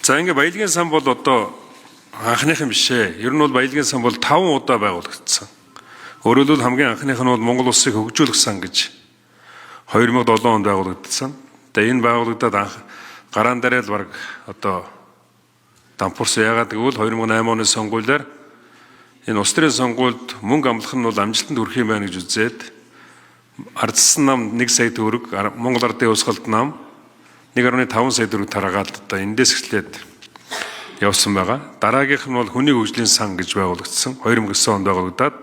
За ингээ баялагын сан бол одоо анхныхан биш ээ. Ер нь бол баялагын сан бол 5 удаа байгуулагдсан. Өөрөөр хэлбэл хамгийн анхных нь бол Монгол улсыг хөгжүүлэх сан гэж 2007 онд байгуулагдсан. Тэгээ энэ байгуулагдаад гараан дээр л баг одоо дампуурсан. Ягаад гэвэл 2008 оны сонгуулиар энэ улс төрийн сонгуульд мөнгө амлах нь бол амжилтанд хүрэх юм байна гэж үзээд ардсан нам 1 сая төгрөг, Монгол Ардын Хувьсгалд нам 1.5 сая төгрөг тараагаад одоо эндээс эхлээд явсан байгаа. Дараагийнх нь бол хүний хөгжлийн сан гэж байгуулагдсан. 2009 онд байгуулагдаад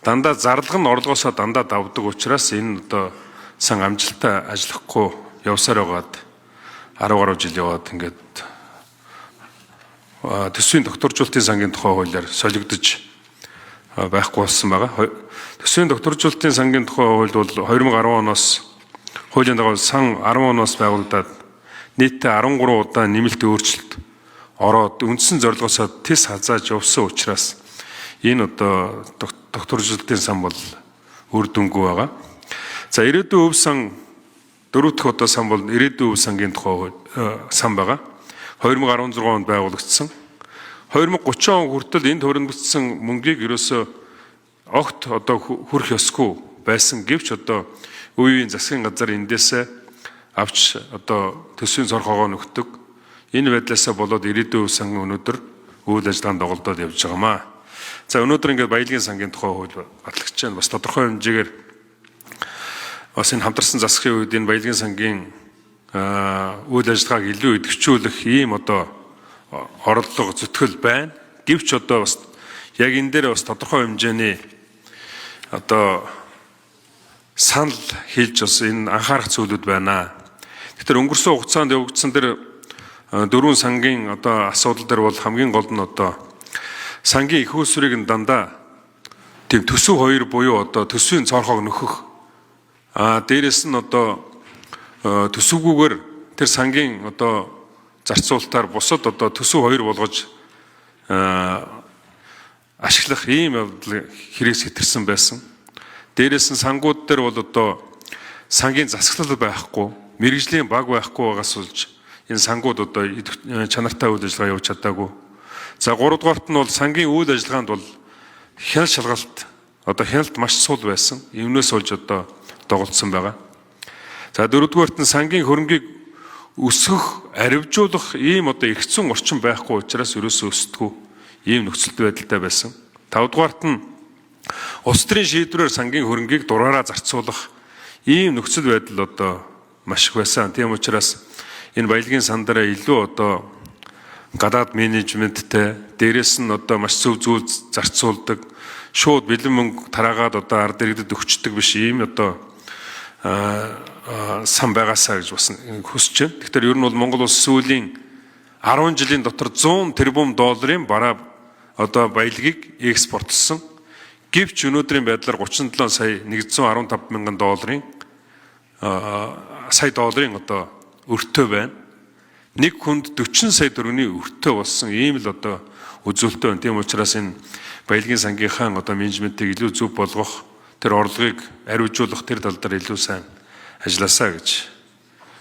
дандаа зарлага нь орлогоосоо дандаа давдаг учраас энэ одоо сан амжилттай ажиллахгүй явсаар байгаад 10 гаруй жил яваад ингээд төсвийн докторжуулалтын сангийн тухай хуулиар солигдож байхгүй болсон байгаа. Төсвийн докторжуулалтын сангийн тухай хууль бол 2010 оноос хуулийн дагуу сан 10 оноос байгуулагдаад нийтдээ 13 удаа нэмэлт өөрчлөлт ороод үндсэн зорилгоосоо тис хазааж явсан учраас энэ одоо докторжуулалтын сан бол үр дүнгүй байгаа. За ирээдүйн өв сан 4 дахь одоо сан бол ирээдүйн өв сангийн тухай сан байгаа. 2016 онд байгуулагдсан. 2030 он хүртэл энд хөрөнгөцсөн мөнгийг ерөөсөө огт одоо хүрэх ёсгүй байсан гэвч одоо үеийн засгийн газар эндээсээ авч одоо төсвийн цорхоогоо нөхдөг. Энэ байдлаасаа болоод ирээдүйн сан өнөөдөр үйл ажиллагаанд доголдоод явж байгаамаа. За өнөөдөр ингээд баялагын сангийн тухай хууль батлагдж байна. Бас тодорхой хэмжээгээр бас энэ хамтарсан засгийн үед энэ баялагын сангийн үйл ажиллагааг илүү идэвхжүүлэх ийм одоо орлого зүтгэл байна. Гэвч одоо бас яг энэ дээр бас тодорхой хэмжээний одоо санал хийж бас энэ анхаарах зүйлүүд байна. Тэгэхээр өнгөрсөн хугацаанд явагдсан тэр 4 сангийн одоо асуудал дээр бол хамгийн гол нь одоо сангийн их усрыг дандаа тийм төсөв 2 буюу одоо төсвийн цорхоог нөхөх дээрэс нь одоо төсөвгүйгээр тэр сангийн одоо зарцуулалтаар бусад одоо төсөв 2 болгож ашиглах ийм явдал хэрэгс хэтэрсэн байсан. Дээрээс нь сангууд дээр бол одоо сангийн засаглал байхгүй, мэргэжлийн баг байхгүй байгаас болж энэ сангууд одоо чанартай үйл ажиллагаа явуулж чадаагүй. За 3 дугаарт нь бол сангийн үйл ажиллагаанд бол хяналт шалгалт одоо хяналт маш сул байсан. Үүнээс болж одоо доголдсон байгаа. За 4 дугаарт нь сангийн хөрөнгийг өсгөх, аривжуулах ийм одоо эргэцэн орчин байхгүй учраас ерөөсөө өсдөггүй ийм нөхцөл байдалтай байсан. 5 дугаарт нь улс төрийн шийдвэрээр сангийн хөрөнгийг дураараа зарцуулах ийм нөхцөл байдал одоо маш их байсан. Тийм учраас энэ баялагын сан дээр илүү одоо гадаад менежменттэй дээрэс нь одоо маш зөв зүйл зарцуулдаг, шууд бэлэн мөнгө тараагаад одоо ард иргэдэд өгчдөг биш ийм одоо сан байгаасаа гэж бас хүсэж байна. Тэгэхээр ер нь бол Монгол улс сүүлийн 10 жилийн дотор 100 тэрбум долларын бараа одоо баялагийг экспортлсон. Гэвч өнөөдрийн байдлаар 37 сая 115 мянган долларын сая долларын одоо өртөө байна. Нэг хүнд 40 сая төгрөгийн өртөө болсон ийм л одоо үзүүлэлттэй байна. Тийм учраас энэ баялагын сангийнхаа одоо менежментийг илүү зөв болгох, тэр орлогыг ариужуулах тэр тал дээр илүү сайн ажилласаа гэж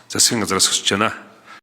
засгийн газраас хүсэж байна.